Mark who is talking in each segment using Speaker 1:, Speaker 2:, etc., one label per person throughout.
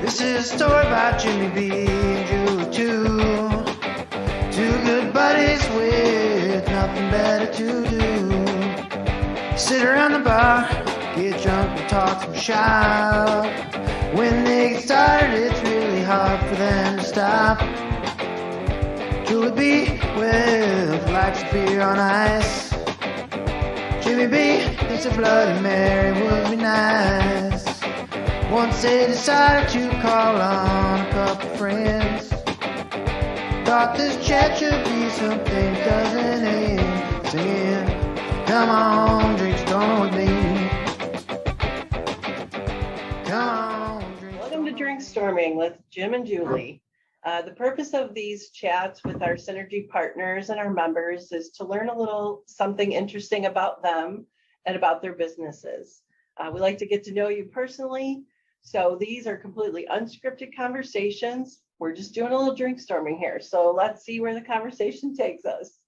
Speaker 1: This is a story about Jimmy B and Julie too. Two good buddies with nothing better to do. Sit around the bar, get drunk and talk some shop. When they get started, it's really hard for them to stop. Julie B with likes of beer on ice. Jimmy B thinks a Bloody Mary would be nice. Once they decided to call on a couple friends. Thought this chat should be something doesn't end. Singing, come on, Drinkstorming with me. Come on, drink.
Speaker 2: Welcome to Drinkstorming with Jim and Julie. The purpose of these chats with our Synergy partners and our members is to learn a little something interesting about them and about their businesses. We like to get to know you personally. So these are completely unscripted conversations. We're just doing a little Drinkstorming here. So let's see where the conversation takes us.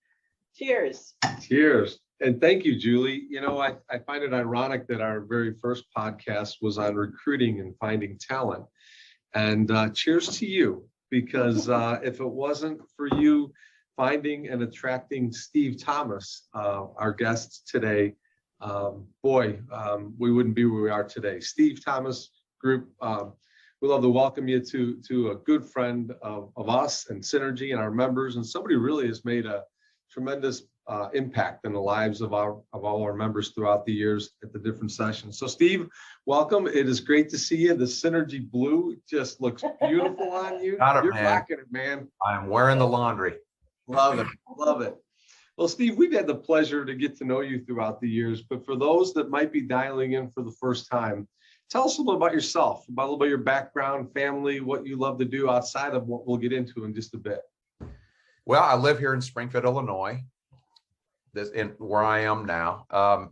Speaker 2: Cheers.
Speaker 3: Cheers. And thank you, Julie. You know, I find it ironic that our very first podcast was on recruiting and finding talent. And cheers to you, because if it wasn't for you finding and attracting Steve Thomas, our guest today, we wouldn't be where we are today. Steve Thomas Group, we'd love to welcome you to a good friend of us and Synergy and our members, and somebody who really has made a tremendous impact in the lives of all our members throughout the years at the different sessions. So Steve, welcome. It is great to see you. The Synergy blue just looks beautiful on you.
Speaker 4: Got it,
Speaker 3: You're
Speaker 4: man.
Speaker 3: rocking it, man.
Speaker 4: I'm wearing the laundry.
Speaker 3: Love it. Love it. Well, Steve, we've had the pleasure to get to know you throughout the years, but for those that might be dialing in for the first time, tell us a little about yourself, about a little bit of your background, family, what you love to do outside of what we'll get into in just a bit.
Speaker 4: Well, I live here in Springfield, Illinois, where I am now.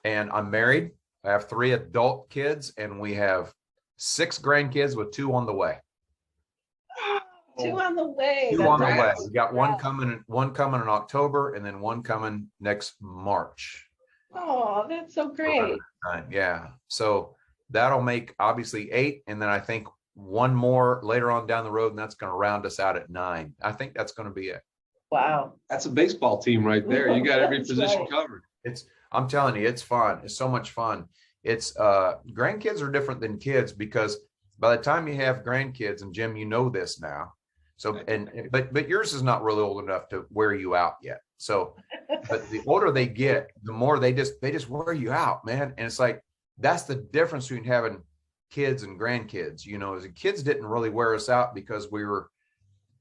Speaker 4: And I'm married. I have 3 adult kids, and we have 6 grandkids with 2 on the way.
Speaker 2: 2 on the way.
Speaker 4: 2 on the way.
Speaker 2: That's
Speaker 4: We got one coming in October, and then one coming next March.
Speaker 2: Oh, that's so great.
Speaker 4: Yeah. So that'll make obviously 8, and then I think one more later on down the road, and that's going to round us out at 9. I think that's going to be it.
Speaker 2: Wow.
Speaker 3: That's a baseball team right there. You got every
Speaker 2: That's
Speaker 3: position
Speaker 2: right.
Speaker 3: covered.
Speaker 4: I'm telling you, it's fun. It's so much fun. It's grandkids are different than kids, because by the time you have grandkids, and Jim, you know this now. So, but yours is not really old enough to wear you out yet. So, but the older they get, the more they just wear you out, man. And it's like, that's the difference between having kids and grandkids. You know, as the kids didn't really wear us out because we were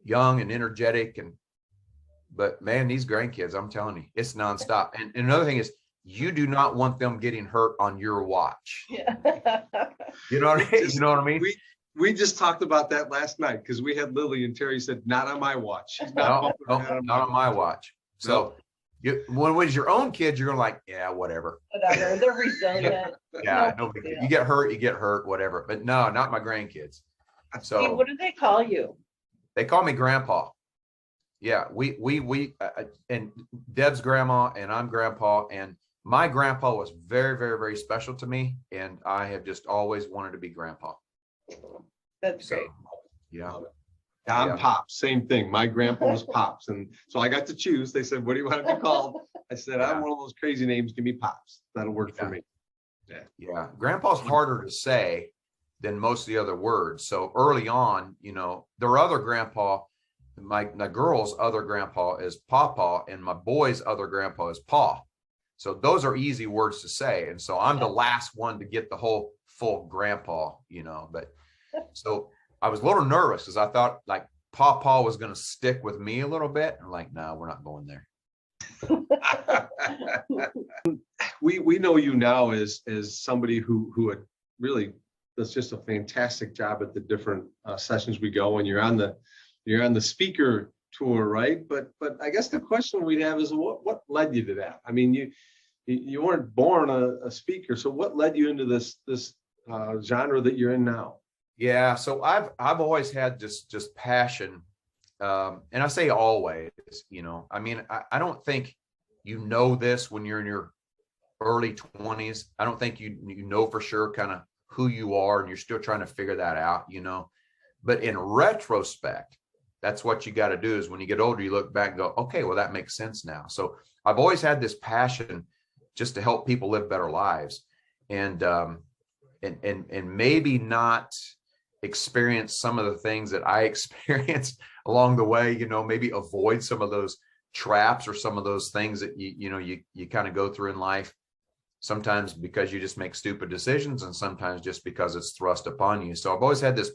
Speaker 4: young and energetic, but man, these grandkids, I'm telling you, it's nonstop. And another thing is, you do not want them getting hurt on your watch.
Speaker 2: Yeah.
Speaker 4: You know what I mean? You know what I mean?
Speaker 3: We just talked about that last night, because we had Lily and Terry said, not on my watch. She's
Speaker 4: No,
Speaker 3: bumping her head
Speaker 4: not on my watch. So when it was your own kids, you're like, yeah, whatever.
Speaker 2: Whatever. They're resilient.
Speaker 4: Yeah,
Speaker 2: No
Speaker 4: no
Speaker 2: big
Speaker 4: big deal.
Speaker 2: deal.
Speaker 4: You get hurt, whatever. But no, not my grandkids.
Speaker 2: Steve,
Speaker 4: So
Speaker 2: what do they call you?
Speaker 4: they call me grandpa. Yeah, we and Deb's grandma and I'm grandpa, and my grandpa was very, very, very special to me, and I have just always wanted to be grandpa.
Speaker 2: That's
Speaker 4: So
Speaker 2: great.
Speaker 4: yeah.
Speaker 3: I'm
Speaker 4: Yeah.
Speaker 3: Pops, same thing. My grandpa was Pops. And so I got to choose. They said, what do you want to be called? I said, I'm one of those crazy names. Give me Pops. That'll work for me.
Speaker 4: Yeah, grandpa's harder to say than most of the other words. So early on, you know, their other grandpa, my girl's other grandpa is Pawpaw, and my boy's other grandpa is Paw. So those are easy words to say. And so I'm the last one to get the whole full grandpa, you know. But so I was a little nervous, because I thought like Pawpaw was going to stick with me a little bit. And like, no, we're not going there.
Speaker 3: We know you now as somebody who had really does just a fantastic job at the different sessions we go, and you're on the speaker tour, right? But I guess the question we'd have is what led you to that? I mean, you weren't born a speaker, so what led you into this genre that you're in now?
Speaker 4: Yeah, so I've always had just passion, and I say always, you know. I mean, I don't think you know this when you're in your early 20s. I don't think you know for sure kind of who you are and you're still trying to figure that out, you know. But in retrospect, that's what you got to do is when you get older, you look back and go, okay, well, that makes sense now. So I've always had this passion just to help people live better lives, and maybe not experience some of the things that I experienced along the way, you know, maybe avoid some of those traps or some of those things that you kind of go through in life, sometimes because you just make stupid decisions and sometimes just because it's thrust upon you. So I've always had this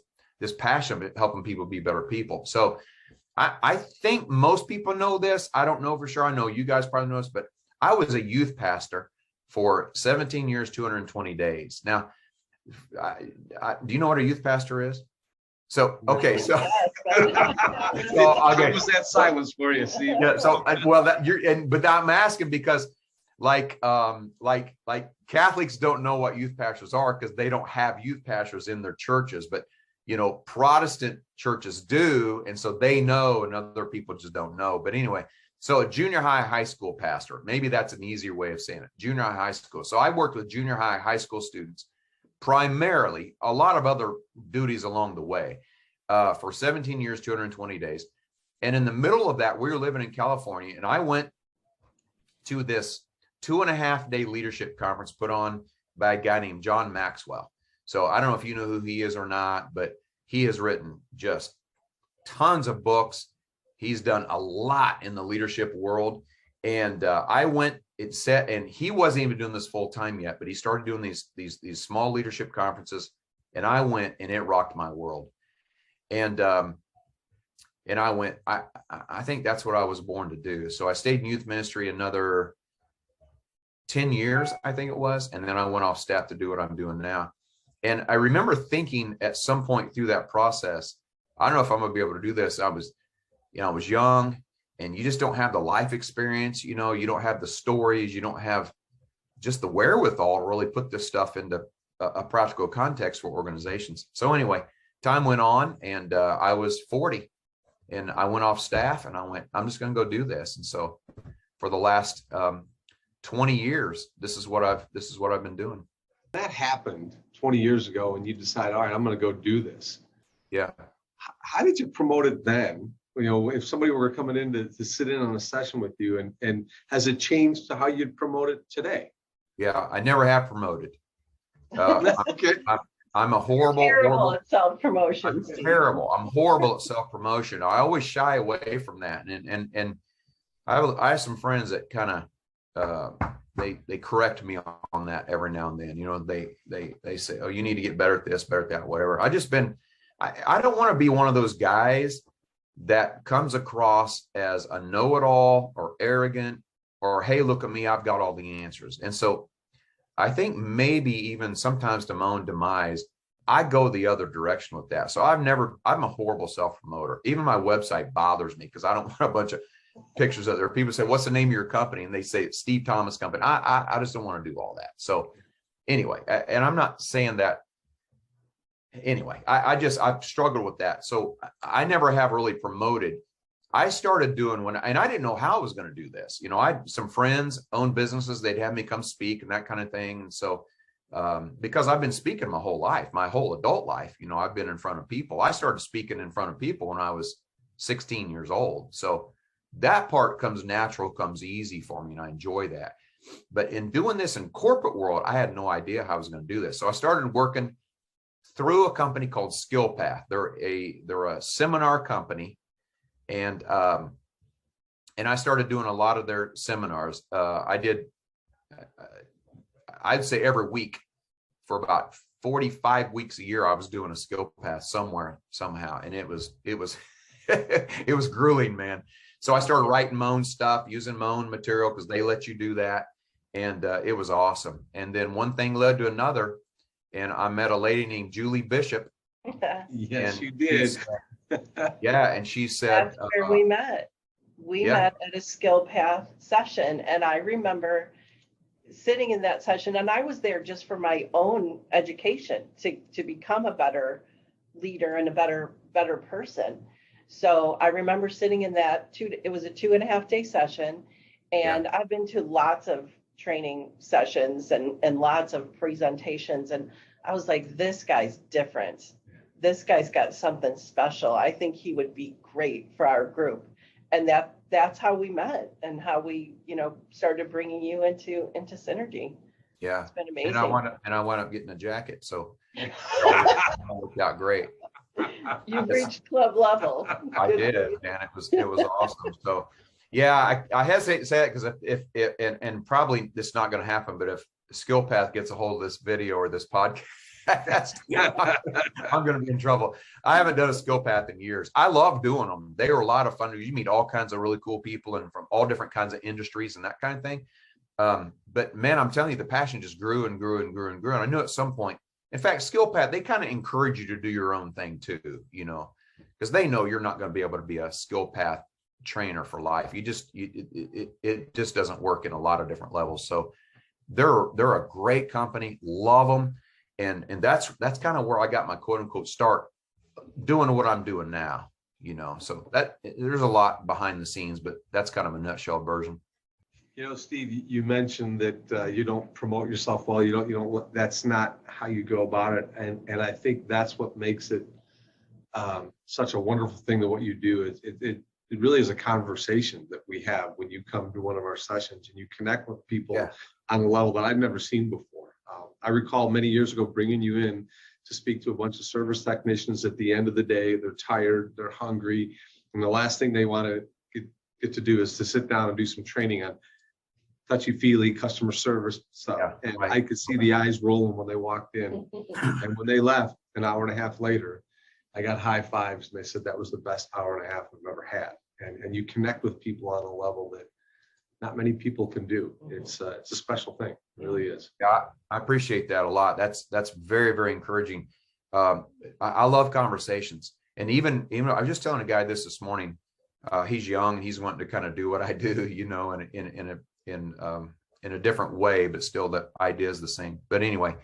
Speaker 4: passion of helping people be better people. So I think most people know this. I don't know for sure. I know you guys probably know this, but I was a youth pastor for 17 years, 220 days. Now, do you know what a youth pastor is? So, okay. So,
Speaker 3: What was that silence for you, Steve?
Speaker 4: Yeah. So, well, but I'm asking because like Catholics don't know what youth pastors are because they don't have youth pastors in their churches, but you know, Protestant churches do. And so they know, and other people just don't know. But anyway, so a junior high school pastor, maybe that's an easier way of saying it. Junior high school. So I worked with junior high school students, primarily, a lot of other duties along the way, for 17 years, 220 days. And in the middle of that, we were living in California, and I went to this 2.5-day leadership conference put on by a guy named John Maxwell. So I don't know if you know who he is or not, but he has written just tons of books. He's done a lot in the leadership world. And I went, and he wasn't even doing this full time yet, but he started doing these small leadership conferences, and I went, and it rocked my world. And I went, I think that's what I was born to do. So I stayed in youth ministry another 10 years, I think it was. And then I went off staff to do what I'm doing now. And I remember thinking at some point through that process, I don't know if I'm going to be able to do this. I was young, and you just don't have the life experience. You know, you don't have the stories. You don't have just the wherewithal to really put this stuff into a practical context for organizations. So anyway, time went on, and I was 40, and I went off staff, and I went, I'm just going to go do this. And so for the last 20 years, this is what I've been doing.
Speaker 3: That happened 20 years ago, and you decide, all right, I'm going to go do this.
Speaker 4: Yeah.
Speaker 3: How did you promote it then? You know, if somebody were coming in to sit in on a session with you, and has it changed to how you'd promote it today?
Speaker 4: Yeah, I never have promoted.
Speaker 3: Okay.
Speaker 4: I'm a horrible
Speaker 2: at self-promotion.
Speaker 4: I'm horrible at self-promotion. I always shy away from that. And I have some friends that kind of they correct me on that every now and then. You know, they say, oh, you need to get better at this, better at that, whatever. I don't want to be one of those guys that comes across as a know-it-all or arrogant or, hey, look at me, I've got all the answers. And so I think maybe even sometimes to my own demise, I go the other direction with that. So I'm a horrible self-promoter. Even my website bothers me because I don't want a bunch of pictures of there. People say, what's the name of your company? And they say it's Steve Thomas Company. I just don't want to do all that. So anyway, and I'm not saying that. Anyway, I've struggled with that. So I never have really promoted. I started doing and I didn't know how I was going to do this. You know, I had some friends own businesses. They'd have me come speak and that kind of thing. And so, because I've been speaking my whole life, my whole adult life, you know, I've been in front of people. I started speaking in front of people when I was 16 years old. So that part comes natural, comes easy for me. And I enjoy that. But in doing this in corporate world, I had no idea how I was going to do this. So I started working through a company called SkillPath. They're a seminar company, and I started doing a lot of their seminars. I'd say every week for about 45 weeks a year, I was doing a SkillPath somewhere, somehow, and it was it was grueling, man. So I started writing my own stuff, using my own material because they let you do that, and it was awesome. And then one thing led to another. And I met a lady named Julie Bishop.
Speaker 3: Yes, you did.
Speaker 4: Yeah, and she said,
Speaker 2: that's where we met. We met at a SkillPath session, and I remember sitting in that session, and I was there just for my own education to become a better leader and a better person. So I remember sitting in that it was a 2.5-day session, and I've been to lots of training sessions and lots of presentations, and I was like, this guy's different. This guy's got something special. I think he would be great for our group. And that's how we met and how we, started bringing you into Synergy.
Speaker 4: Yeah.
Speaker 2: It's been amazing.
Speaker 4: And I wound up getting a jacket. So it all worked out great.
Speaker 2: You've reached club level.
Speaker 4: I did, man. It was awesome. So yeah, I hesitate to say that because if and probably this is not going to happen, but if Skill Path gets a hold of this video or this podcast, I'm going to be in trouble. I haven't done a Skill Path in years. I love doing them. They were a lot of fun. You meet all kinds of really cool people and from all different kinds of industries and that kind of thing. But man, I'm telling you, the passion just grew and grew and grew and grew. And I knew at some point, in fact, Skill Path, they kind of encourage you to do your own thing too, because they know you're not going to be able to be a Skill Path trainer for life. It just doesn't work in a lot of different levels. So they're a great company, love them. And that's kind of where I got my quote unquote start doing what I'm doing now, so that there's a lot behind the scenes, but that's kind of a nutshell version.
Speaker 3: Steve, you mentioned that you don't promote yourself well. You don't. That's not how you go about it. And I think that's what makes it such a wonderful thing that what you do. It really is a conversation that we have when you come to one of our sessions and you connect with people on a level that I've never seen before. I recall many years ago bringing you in to speak to a bunch of service technicians. At the end of the day, they're tired, they're hungry, and the last thing they want to get to do is to sit down and do some training on touchy-feely customer service stuff.
Speaker 4: Yeah,
Speaker 3: and
Speaker 4: right.
Speaker 3: I could see the eyes rolling when they walked in. And when they left an hour and a half later, I got high fives and they said that was the best hour and a half I've ever had. And you connect with people on a level that not many people can do. It's a special thing. It really is.
Speaker 4: Yeah, I appreciate that a lot. That's very, very encouraging. I love conversations. And even I was just telling a guy this morning. He's young. He's wanting to kind of do what I do, in a different way, but still the idea is the same. But anyway,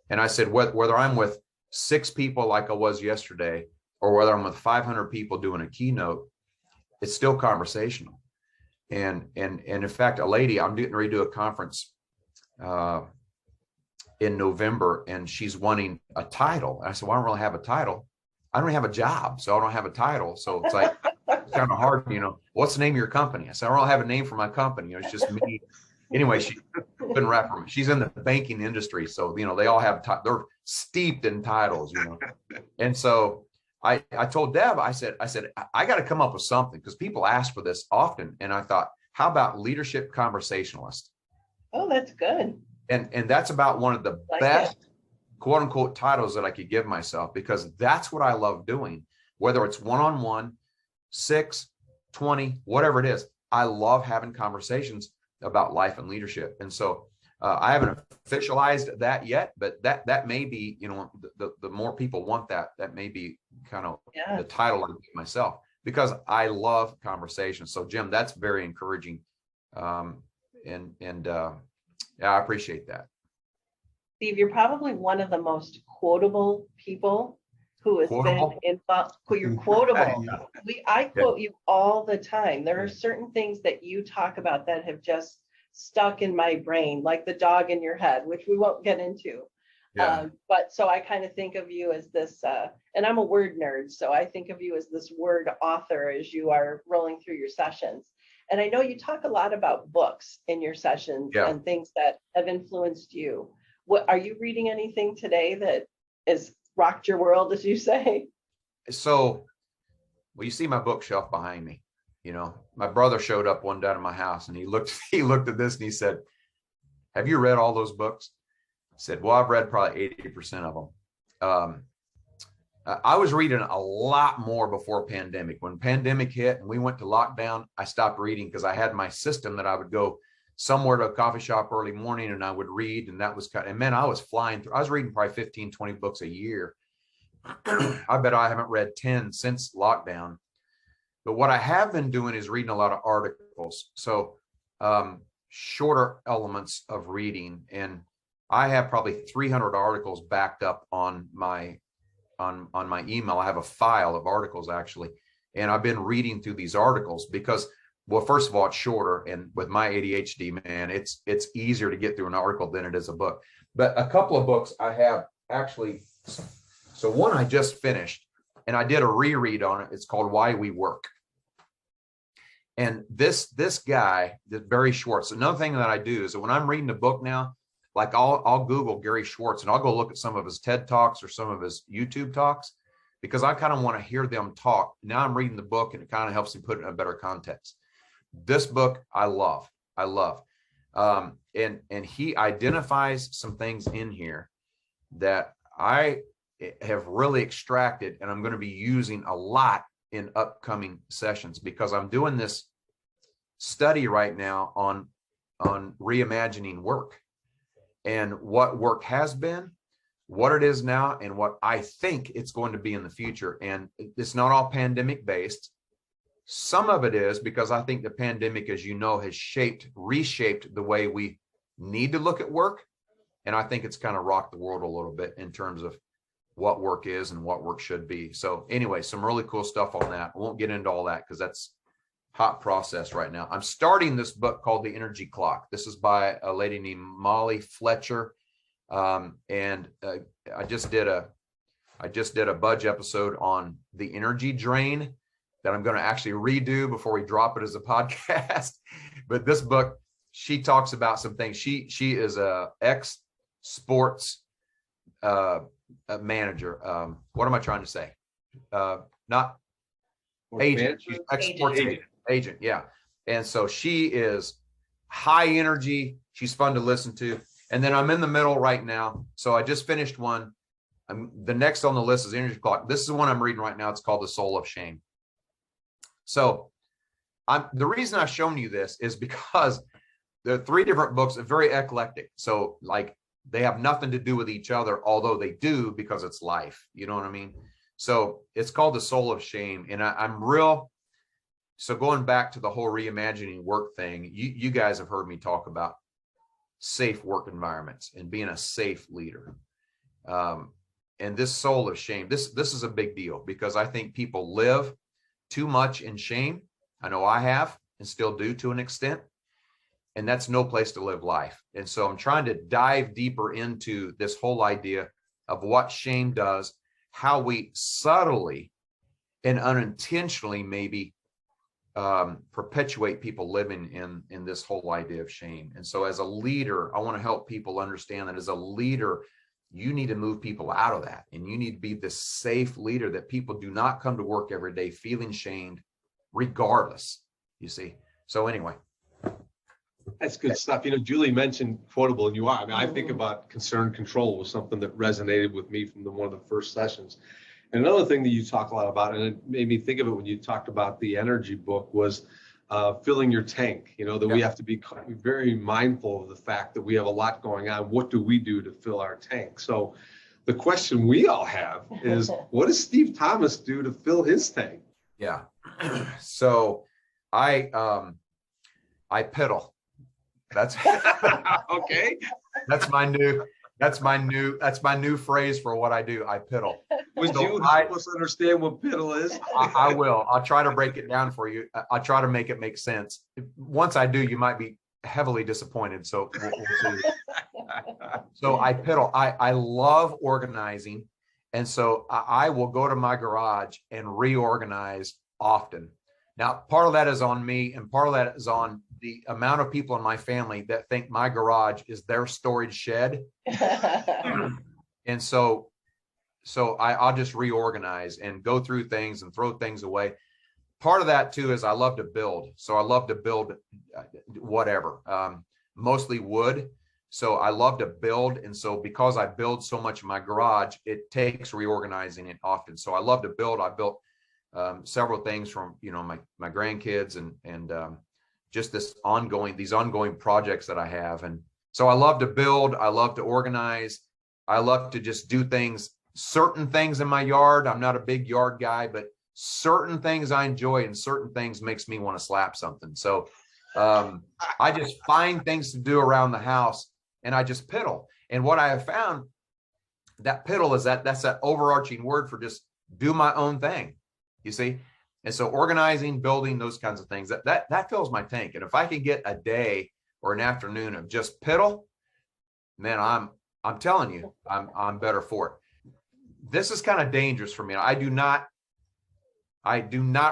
Speaker 4: and I said, whether I'm with 6 people like I was yesterday, or whether I'm with 500 people doing a keynote, it's still conversational. And in fact, a lady, I'm getting ready to do a conference in November, and she's wanting a title. And I said, well, I don't really have a title. I don't have a job, so I don't have a title. So it's like, it's kind of hard, what's the name of your company? I said, I don't have a name for my company. It's just me. Anyway, she couldn't wrap her. She's in the banking industry. So, they all have, they're steeped in titles, And so I told Deb, I said, I got to come up with something because people ask for this often. And I thought, how about leadership conversationalist?
Speaker 2: Oh, that's good.
Speaker 4: And that's about one of the best quote unquote titles that I could give myself, because that's what I love doing, whether it's one-on-one, 6, 20, whatever it is. I love having conversations about life and leadership. And so I haven't officialized that yet, but that may be, the more people want that may be kind of the title I give myself, because I love conversations. So Jim, that's very encouraging. I appreciate that.
Speaker 2: Steve, you're probably one of the most quotable people who has been involved. You're quotable. I quote you all the time. There are certain things that you talk about that have just stuck in my brain, like the dog in your head, which we won't get into. But so I kind of think of you as this, and I'm a word nerd, so I think of you as this word author as you are rolling through your sessions. And I know you talk a lot about books in your sessions and things that have influenced you. What are you reading anything today that has rocked your world, as you say?
Speaker 4: So, well, you see my bookshelf behind me. My brother showed up one day at my house and he looked at this and he said, have you read all those books? I said, well, I've read probably 80% of them. I was reading a lot more before pandemic. When pandemic hit and we went to lockdown, I stopped reading because I had my system that I would go somewhere to a coffee shop early morning and I would read, and that was and man, I was flying through. I was reading probably 15, 20 books a year. I bet I haven't read 10 since lockdown. But what I have been doing is reading a lot of articles. So shorter elements of reading. And I have probably 300 articles backed up on my email. I have a file of articles actually. And I've been reading through these articles because, well, first of all, it's shorter. And with my ADHD, man, it's easier to get through an article than it is a book. But a couple of books I actually, so one I just finished and I did a reread on it. It's called Why We Work. And this guy, Barry Schwartz, another thing that I do is that when I'm reading the book now, like I'll Google Gary Schwartz and I'll go look at some of his TED Talks or some of his YouTube talks, because I kind of want to hear them talk. Now I'm reading the book and it kind of helps me put it in a better context. This book, I love. And he identifies some things in here that I have really extracted and I'm going to be using a lot in upcoming sessions, because I'm doing this study right now on reimagining work and what work has been, what it is now, and what I think it's going to be in the future. And it's not all pandemic based. Some of it is because I think the pandemic, as you know, has reshaped the way we need to look at work. And I think it's kind of rocked the world a little bit in terms of what work is and what work should be. So anyway, some really cool stuff on that. I won't get into all that because that's hot process right now. I'm starting this book called The Energy Clock. This is by a lady named Molly Fletcher. I just did a Budge episode on the energy drain that I'm going to actually redo before we drop it as a podcast. But this book, she talks about some things. She is a ex-sports manager. What am I trying to say? Not agent. She's ex-sports agent. Yeah. And so she is high energy. She's fun to listen to. And then I'm in the middle right now. So I just finished one. The next on the list is Energy Clock. This is the one I'm reading right now. It's called The Soul of Shame. So the reason I've shown you this is because there are 3 different books, are very eclectic. So like they have nothing to do with each other, although they do, because it's life. You know what I mean? So it's called The Soul of Shame. And so going back to the whole reimagining work thing, you guys have heard me talk about safe work environments and being a safe leader. And this soul of shame, this is a big deal, because I think people live too much in shame. I know I have and still do to an extent. And that's no place to live life. And so I'm trying to dive deeper into this whole idea of what shame does, how we subtly and unintentionally maybe perpetuate people living in this whole idea of shame. And so as a leader, I want to help people understand that as a leader, you need to move people out of that. And you need to be the safe leader that people do not come to work every day feeling shamed regardless, you see? So anyway.
Speaker 3: That's good stuff. You know, Julie mentioned quotable, and you are. I mean, I think about concern control was something that resonated with me from one of the first sessions. And another thing that you talk a lot about, and it made me think of it when you talked about the energy book, was filling your tank. You know, that we have to be very mindful of the fact that we have a lot going on. What do we do to fill our tank? So the question we all have is, what does Steve Thomas do to fill his tank?
Speaker 4: Yeah. So I piddle. That's
Speaker 3: okay.
Speaker 4: That's my new phrase for what I do. I piddle.
Speaker 3: Would you help us understand what piddle is?
Speaker 4: I will. I'll try to break it down for you. I'll try to make it make sense. Once I do, you might be heavily disappointed. So we'll see. So I piddle. I love organizing. And so I will go to my garage and reorganize often. Now, part of that is on me, and part of that is on the amount of people in my family that think my garage is their storage shed. And so I'll just reorganize and go through things and throw things away. Part of that too is I love to build. So I love to build whatever, mostly wood. So I love to build. And so because I build so much in my garage, it takes reorganizing it often. So I love to build. I built several things from, you know, my grandkids and just these ongoing projects that I have. And so I love to build. I love to organize. I love to just do certain things in my yard. I'm not a big yard guy, but certain things I enjoy and certain things makes me want to slap something. So I just find things to do around the house and I just piddle. And what I have found, that piddle is that's that overarching word for just do my own thing, you see? And so organizing, building, those kinds of things, that fills my tank. And if I can get a day or an afternoon of just piddle, man, I'm telling you, I'm better for it. This is kind of dangerous for me. I do not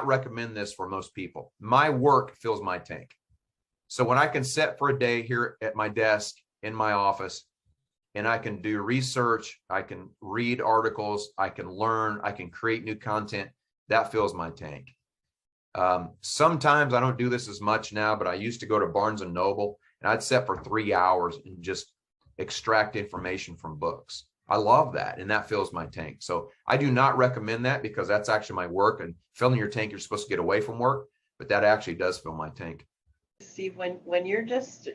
Speaker 4: recommend this for most people. My work fills my tank. So when I can sit for a day here at my desk in my office, and I can do research, I can read articles, I can learn, I can create new content, that fills my tank. Sometimes I don't do this as much now, but I used to go to Barnes and Noble and I'd sit for 3 hours and just extract information from books. I love that, and that fills my tank. So I do not recommend that, because that's actually my work, and filling your tank, you're supposed to get away from work, but that actually does fill my tank.
Speaker 2: Steve, when you're just,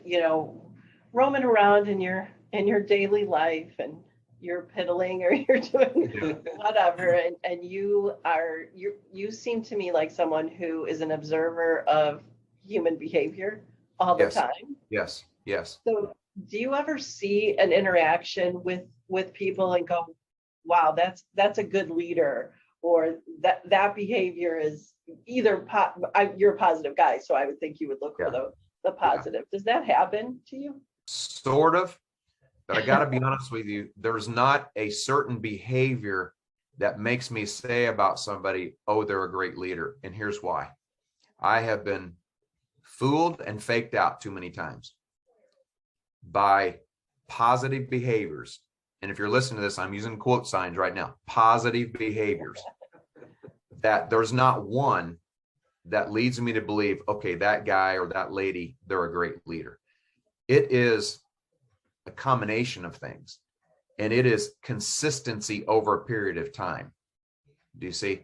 Speaker 2: roaming around in your daily life, and you're piddling or you're doing whatever, and you seem to me like someone who is an observer of human behavior all the time.
Speaker 4: Yes.
Speaker 2: So do you ever see an interaction with people and go, wow, that's a good leader, or that behavior is either you're a positive guy, so I would think you would look for the positive. Does that happen to you?
Speaker 4: Sort of, but I got to be honest with you, there's not a certain behavior that makes me say about somebody, oh, they're a great leader. And here's why. I have been fooled and faked out too many times by positive behaviors. And if you're listening to this, I'm using quote signs right now, positive behaviors, that there's not one that leads me to believe, okay, that guy or that lady, they're a great leader. It is a combination of things, and it is consistency over a period of time. Do you see?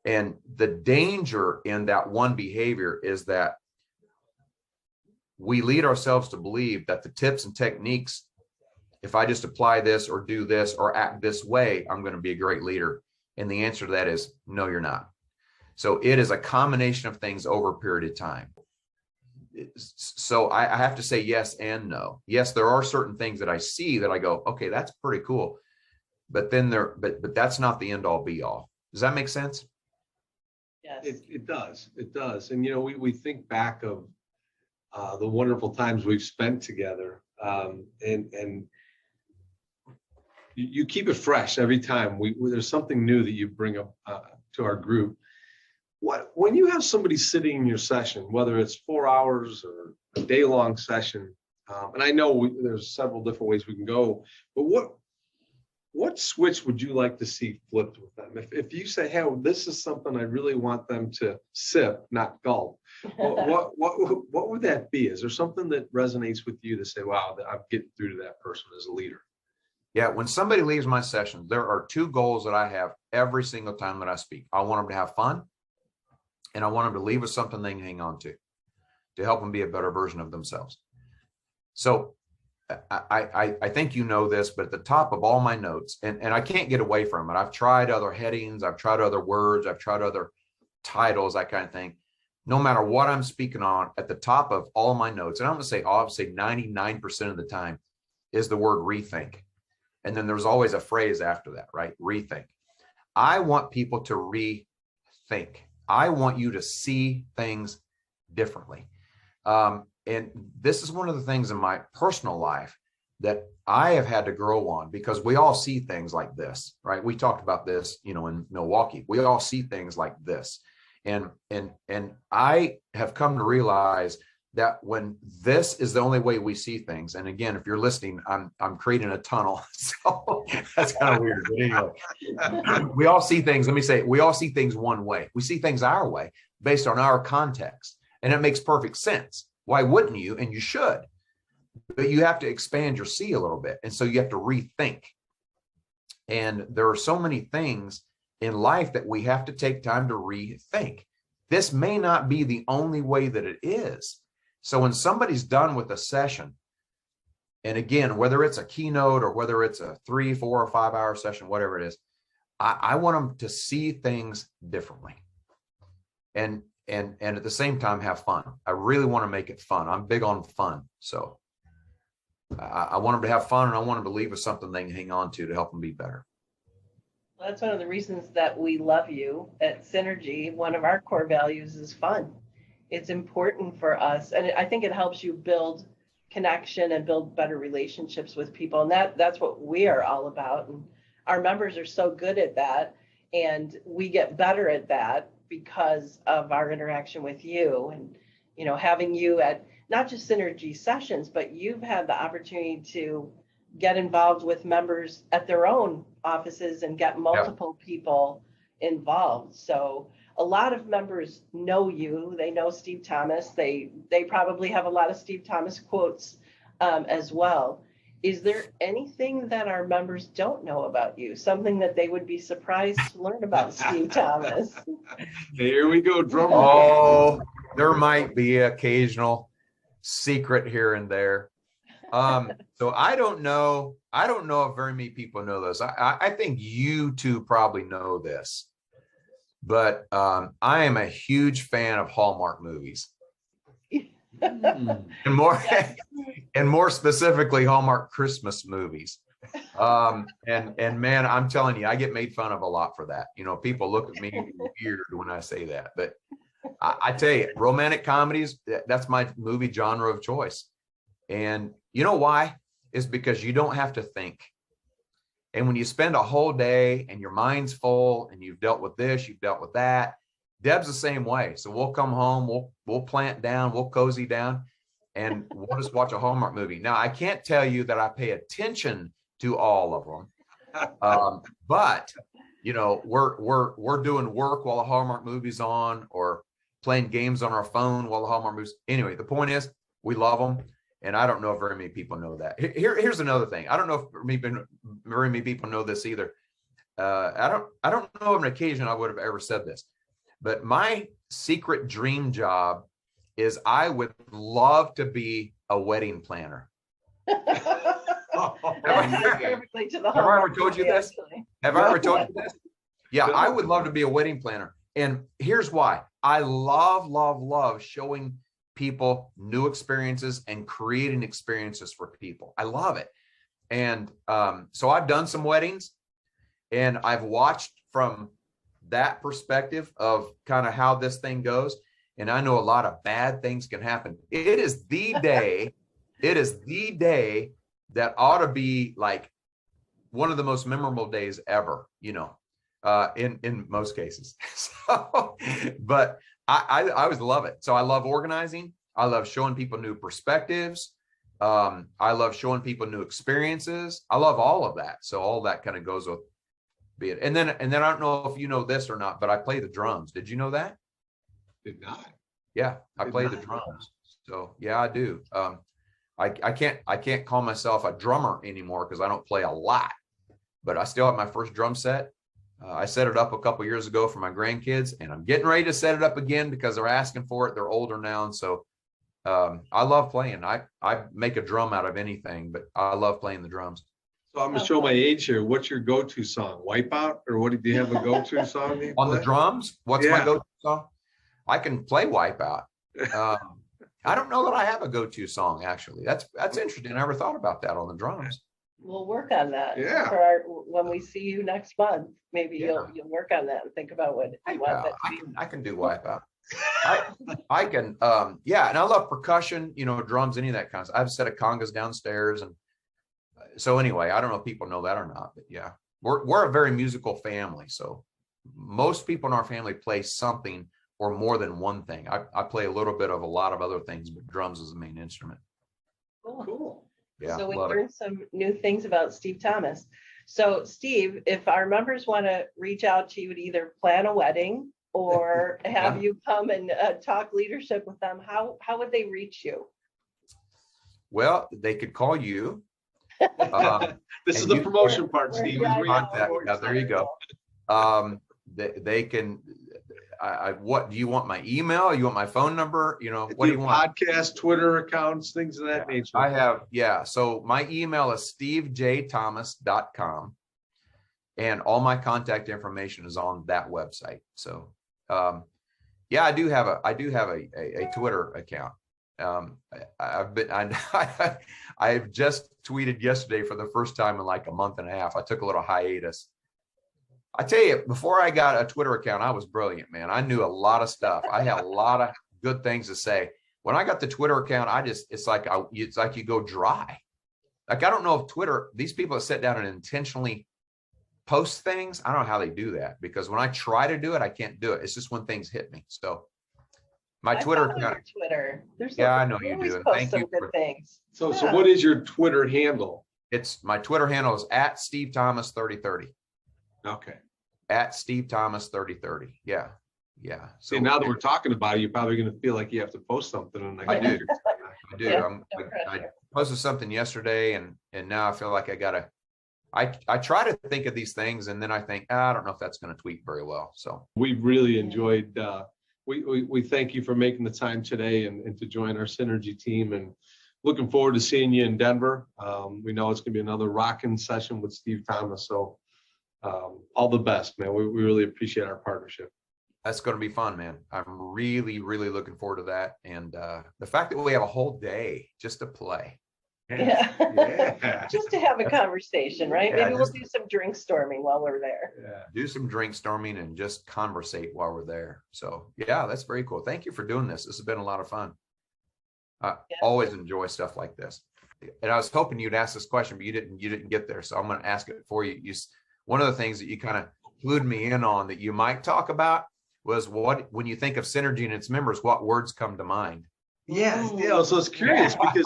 Speaker 4: And the danger in that one behavior is that we lead ourselves to believe that the tips and techniques, if I just apply this or do this or act this way, I'm going to be a great leader. And the answer to that is no, you're not. So it is a combination of things over a period of time. So I have to say yes and no. Yes, there are certain things that I see that I go, okay, that's pretty cool. But then but that's not the end all be all. Does that make sense?
Speaker 2: Yes.
Speaker 3: It does. It does. And, we think back of the wonderful times we've spent together. And you keep it fresh every time. There's something new that you bring up to our group. When you have somebody sitting in your session, whether it's 4 hours or a day-long session, and I know there's several different ways we can go, but what switch would you like to see flipped with them? If you say, hey, this is something I really want them to sip, not gulp, what would that be? Is there something that resonates with you to say, wow, I'm getting through to that person as a leader?
Speaker 4: Yeah, when somebody leaves my session, there are 2 goals that I have every single time that I speak. I want them to have fun, and I want them to leave with something they can hang on to help them be a better version of themselves. So I think you know this, but at the top of all my notes, and I can't get away from it. I've tried other headings, I've tried other words, I've tried other titles, that kind of thing. No matter what I'm speaking on, at the top of all my notes, and I'm going to say, I would say 99% of the time, is the word rethink. And then there's always a phrase after that, right? Rethink. I want people to rethink. I want you to see things differently. And this is one of the things in my personal life that I have had to grow on, because we all see things like this, right? We talked about this, in Milwaukee. We all see things like this. And I have come to realize that when this is the only way we see things, and again, if you're listening, I'm creating a tunnel, so that's kind of weird. But anyway, we all see things. Let me say, we all see things one way. We see things our way based on our context, and it makes perfect sense. Why wouldn't you? And you should, but you have to expand your see a little bit, and so you have to rethink. And there are so many things in life that we have to take time to rethink. This may not be the only way that it is. So when somebody's done with a session, and again, whether it's a keynote or whether it's a 3, 4, or 5 hour session, whatever it is, I want them to see things differently, and at the same time have fun. I really want to make it fun. I'm big on fun. So I want them to have fun, and I want them to leave with something they can hang on to help them be better.
Speaker 2: Well, that's one of the reasons that we love you at Synergy. One of our core values is fun. It's important for us, and I think it helps you build connection and build better relationships with people. And that's what we are all about. And our members are so good at that. And we get better at that because of our interaction with you and, having you at not just Synergy sessions, but you've had the opportunity to get involved with members at their own offices and get multiple people involved. So a lot of members know you. They know Steve Thomas. They probably have a lot of Steve Thomas quotes as well. Is there anything that our members don't know about you? Something that they would be surprised to learn about Steve Thomas?
Speaker 3: Here we go, drum.
Speaker 4: Oh, there might be occasional secret here and there. So I don't know if very many people know this. I think you two probably know this, but I am a huge fan of Hallmark movies. And more specifically Hallmark Christmas movies. And man, I'm telling you, I get made fun of a lot for that. People look at me weird when I say that, but I tell you, romantic comedies, that's my movie genre of choice. And you know why? It's because you don't have to think. And when you spend a whole day and your mind's full and you've dealt with this, you've dealt with that, Deb's the same way. So we'll come home, we'll plant down, we'll cozy down, and we'll just watch a Hallmark movie. Now, I can't tell you that I pay attention to all of them, but we're doing work while the Hallmark movie's on, or playing games on our phone while the Hallmark movie's. Anyway, the point is, we love them, and I don't know if very many people know that. Here's another thing. I don't know if very many people know this either. I don't know of an occasion I would have ever said this. But my secret dream job is I would love to be a wedding planner. Have I ever told you this? Have I ever told you this? Yeah, I would love to be a wedding planner. And here's why. I love showing people new experiences and creating experiences for people. I love it. And so I've done some weddings, and I've watched from that perspective of kind of how this thing goes. And I know a lot of bad things can happen. It is the day that ought to be like one of the most memorable days ever, in most cases. So, but I always love it. So I love organizing. I love showing people new perspectives. I love showing people new experiences. I love all of that. So all that kind of goes with be it. And then I don't know if you know this or not, but I play the drums. Did you know that?
Speaker 3: Did not.
Speaker 4: Yeah, I play the drums. So yeah, I do. I can't call myself a drummer anymore because I don't play a lot, but I still have my first drum set. I set it up a couple years ago for my grandkids, and I'm getting ready to set it up again because they're asking for it. They're older now, and so I love playing. I make a drum out of anything, but I love playing the drums.
Speaker 3: So I'm gonna show my age here. What's your go-to song? Wipeout, or what? Do you have a go-to song?
Speaker 4: On the drums? What's my go-to song? I can play Wipeout. I don't know that I have a go-to song, actually. That's interesting. I never thought about that on the drums.
Speaker 2: We'll work on that.
Speaker 3: Yeah.
Speaker 2: When we see you next month, maybe you'll work on that and think about what you want that to be.
Speaker 4: I can do Wipeout. I can, and I love percussion, drums, any of that kind of stuff. I have a set of congas downstairs, and so anyway, I don't know if people know that or not, but yeah, we're a very musical family. So most people in our family play something or more than one thing. I play a little bit of a lot of other things, but drums is the main instrument.
Speaker 2: Cool.
Speaker 4: Yeah.
Speaker 2: So we learned some new things about Steve Thomas. So Steve, if our members want to reach out to you to either plan a wedding or have you come and talk leadership with them, how would they reach you?
Speaker 4: Well, they could call you.
Speaker 3: This is the promotion part, Steve.
Speaker 4: There you go. They can. What do you want? My email? You want my phone number? What do you want?
Speaker 3: Podcast, Twitter accounts, things of that nature.
Speaker 4: I have. Yeah. So my email is stevejthomas.com, and all my contact information is on that website. So, I do have a Twitter account. I've just tweeted yesterday for the first time in like a month and a half. I took a little hiatus. I tell you, before I got a Twitter account, I was brilliant, man. I knew a lot of stuff. I had a lot of good things to say. When I got the Twitter account, it's like you go dry. Like, I don't know if Twitter, these people that sit down and intentionally post things, I don't know how they do that, because when I try to do it, I can't do it. It's just when things hit me. So my Twitter
Speaker 2: follow
Speaker 4: account.
Speaker 2: your Twitter.
Speaker 4: Yeah, I know you
Speaker 2: always
Speaker 4: do. And
Speaker 2: post
Speaker 4: thank
Speaker 2: some
Speaker 4: you
Speaker 2: good
Speaker 4: for,
Speaker 2: things.
Speaker 3: So
Speaker 2: Yeah.
Speaker 3: what is your Twitter handle?
Speaker 4: it's my Twitter handle is at Steve Thomas 3030.
Speaker 3: Okay.
Speaker 4: At Steve Thomas 3030. Yeah. Yeah. So
Speaker 3: See, now that we're talking about it, you're probably going to feel like you have to post something. And
Speaker 4: I do. I do.
Speaker 2: Yeah,
Speaker 4: I posted something yesterday, and now I feel like I try to think of these things, and then I think, I don't know if that's going to tweet very well. So
Speaker 3: we really enjoyed, we thank you for making the time today and to join our Synergy team, and looking forward to seeing you in Denver. We know it's going to be another rocking session with Steve Thomas. So all the best, man. We really appreciate our partnership.
Speaker 4: that's going to be fun, man. I'm really, really looking forward to that. And the fact that we have a whole day just to play.
Speaker 2: Yeah.
Speaker 3: Yeah.
Speaker 2: Just to have a conversation, right?
Speaker 4: Yeah,
Speaker 2: Maybe we'll do some drink storming while we're there.
Speaker 3: Yeah.
Speaker 4: Do some drink storming and just conversate while we're there. So yeah, that's very cool. Thank you for doing this. This has been a lot of fun. I always enjoy stuff like this. And I was hoping you'd ask this question, but you didn't get there. So I'm going to ask it for you. One of the things that you kind of clued me in on that you might talk about was when you think of Synergy and its members, what words come to mind?
Speaker 3: Yeah, so it's curious because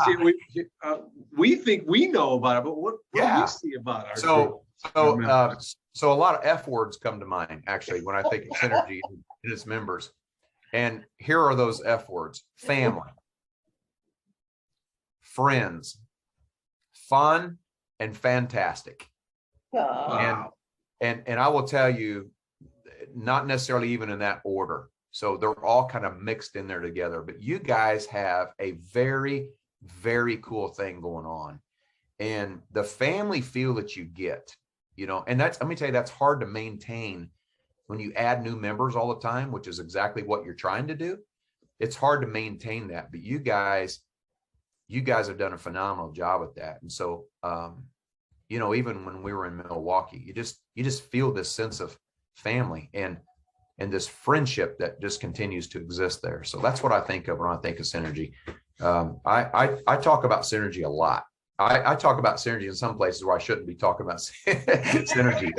Speaker 3: we think we know about it, but what do you see about our group?
Speaker 4: So a lot of F words come to mind, actually, when I think of Synergy and its members. And here are those F words: family, friends, fun, and fantastic.
Speaker 2: Wow.
Speaker 4: And I will tell you, not necessarily even in that order. So they're all kind of mixed in there together, but you guys have a very, very cool thing going on. And the family feel that you get, and let me tell you, that's hard to maintain when you add new members all the time, which is exactly what you're trying to do. It's hard to maintain that, but you guys have done a phenomenal job at that. And so, even when we were in Milwaukee, you just feel this sense of family and this friendship that just continues to exist there. So that's what I think of when I think of Synergy. I talk about Synergy a lot. I talk about Synergy in some places where I shouldn't be talking about Synergy.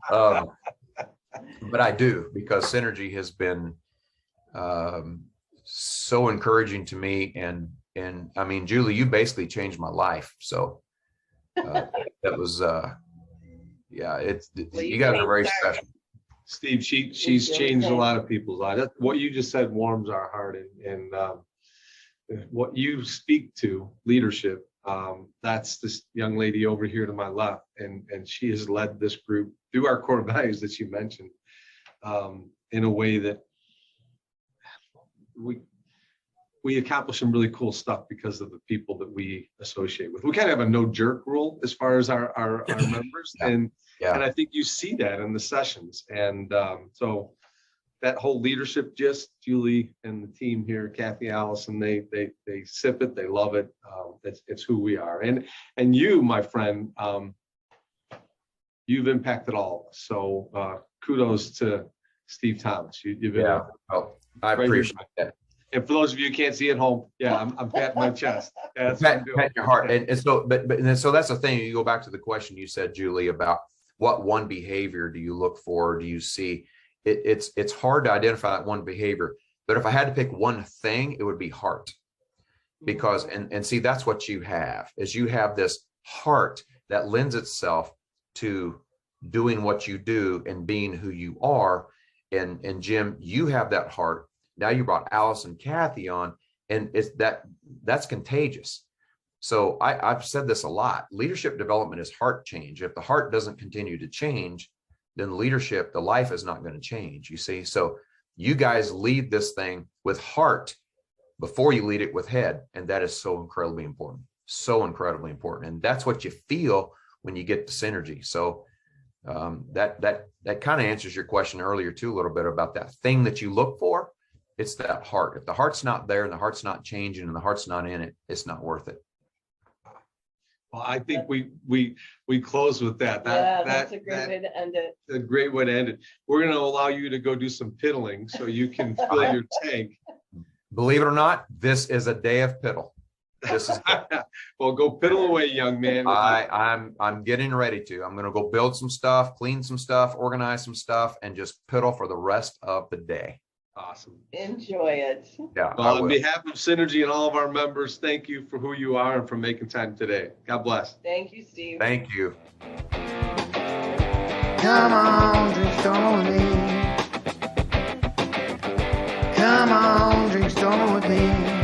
Speaker 4: But I do, because Synergy has been so encouraging to me. And I mean, Julie, you basically changed my life. So that was, you guys are very special.
Speaker 3: Steve, she's changed a lot of people's lives. What you just said warms our heart, and what you speak to, leadership. That's this young lady over here to my left, and she has led this group through our core values that you mentioned, in a way that we accomplish some really cool stuff because of the people that we associate with. We kind of have a no jerk rule as far as our members, and I think you see that in the sessions. And so that whole leadership gist, Julie and the team here, Kathy, Allison, they sip it, they love it. It's who we are. And you, my friend, you've impacted all of us. So kudos to Steve Thomas. You've been
Speaker 4: I appreciate that.
Speaker 3: And for those of you who can't see at home, I'm patting my chest. That's
Speaker 4: pat your heart. And so, so that's the thing. You go back to the question you said, Julie, about what one behavior do you look for? Do you see? It's hard to identify that one behavior. But if I had to pick one thing, it would be heart. Because and see, that's what you have, is you have this heart that lends itself to doing what you do and being who you are. And Jim, you have that heart. Now you brought Alice and Kathy on, and that's contagious. So I've said this a lot. Leadership development is heart change. If the heart doesn't continue to change, then leadership, the life is not going to change, you see. So you guys lead this thing with heart before you lead it with head. And that is so incredibly important. So incredibly important. And that's what you feel when you get to Synergy. So that kind of answers your question earlier too, a little bit about that thing that you look for. It's that heart. If the heart's not there and the heart's not changing and the heart's not in it, it's not worth it.
Speaker 3: Well, I think we close with that.
Speaker 2: That's a great way to end it.
Speaker 3: A great way to end it. We're going to allow you to go do some piddling so you can fill your tank.
Speaker 4: Believe it or not, this is a day of piddle. This is
Speaker 3: Well, go piddle away, young man.
Speaker 4: I'm getting ready to. I'm gonna go build some stuff, clean some stuff, organize some stuff, and just piddle for the rest of the day.
Speaker 3: Awesome.
Speaker 2: Enjoy it.
Speaker 4: Yeah. I
Speaker 3: Well, on
Speaker 4: will.
Speaker 3: behalf of Synergy and all of our members, thank you for who you are and for making time today. God bless.
Speaker 2: Thank you, Steve.
Speaker 4: Thank you.
Speaker 1: Come on, Drinkstorming with me. Come on, Drinkstorming with me.